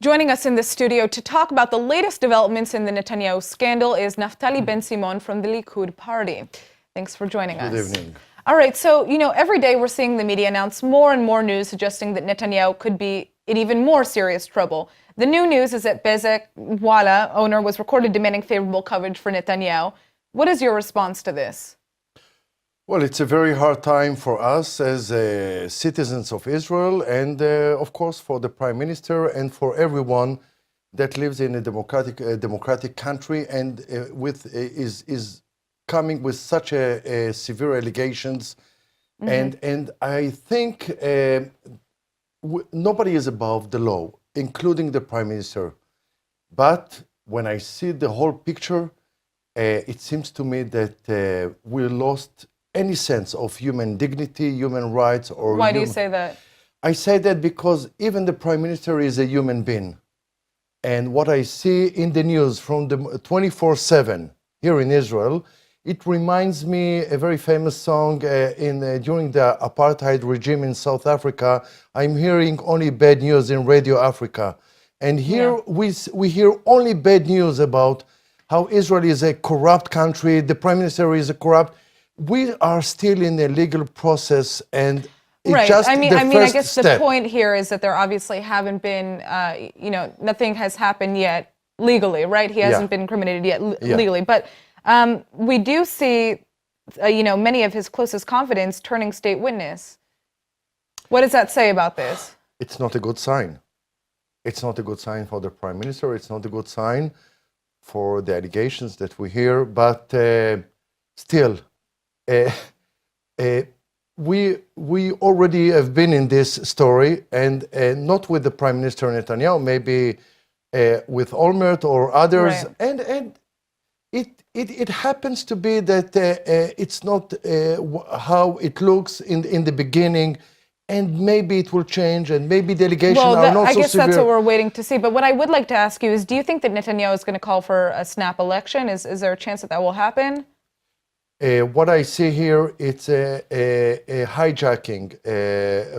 Joining us in the studio to talk about the latest developments in the Netanyahu scandal is Naphtali Bensimon from the Likud Party. Thanks for joining us. Good evening. All right, so, every day we're seeing the media announce more and more news suggesting that Netanyahu could be in even more serious trouble. The new news is that Bezek Walla, owner, was recorded demanding favorable coverage for Netanyahu. What is your response to this? Well, it's a very hard time for us as citizens of Israel and, of course, for the Prime Minister and for everyone that lives in a democratic country and is coming with such a severe allegations. Mm-hmm. And I think nobody is above the law, including the Prime Minister. But when I see the whole picture, it seems to me that we lost any sense of human dignity, human rights, or... Why do you say that? I say that because even the Prime Minister is a human being. And what I see in the news from the 24/7 here in Israel, it reminds me a very famous song during the apartheid regime in South Africa. I'm hearing only bad news in Radio Africa. And here we hear only bad news about how Israel is a corrupt country, the Prime Minister is a corrupt... We are still in a legal process, and it's just the first I guess step. The point here is that there obviously haven't been, nothing has happened yet legally, right? He hasn't been incriminated yet legally. But we do see, many of his closest confidants turning state witness. What does that say about this? It's not a good sign. It's not a good sign for the Prime Minister. It's not a good sign for the allegations that we hear. But still, we already have been in this story, and not with the Prime Minister Netanyahu, maybe with Olmert or others, right. And it happens to be that it's not how it looks in the beginning, and maybe it will change, and maybe the allegations are not so severe. I guess that's what we're waiting to see. But what I would like to ask you is, do you think that Netanyahu is going to call for a snap election? Is there a chance that that will happen? What I see here, it's a hijacking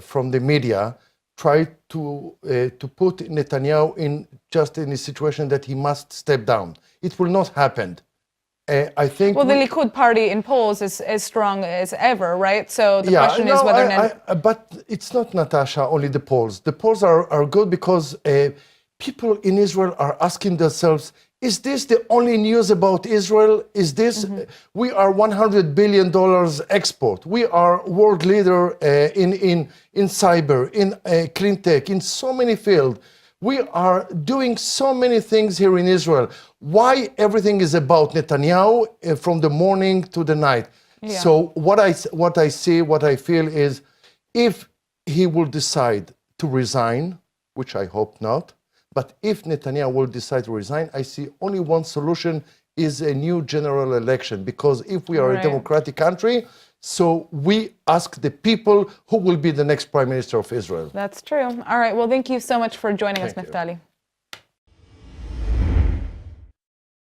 from the media, try to put Netanyahu in a situation that he must step down. It will not happen. I think. Well, the Likud Party in polls is as strong as ever, right? So the question is whether. But it's not, Natasha, only the polls. The polls are good because people in Israel are asking themselves, is this the only news about Israel? Is this, we are $100 billion export. We are world leader in cyber, in clean tech, in so many fields. We are doing so many things here in Israel. Why everything is about Netanyahu from the morning to the night? Yeah. So what I see, what I feel is, if he will decide to resign, which I hope not, but if Netanyahu will decide to resign, I see only one solution is a new general election. Because if we are a democratic country, so we ask the people who will be the next Prime Minister of Israel. That's true. All right. Well, thank you so much for joining us, Naphtali.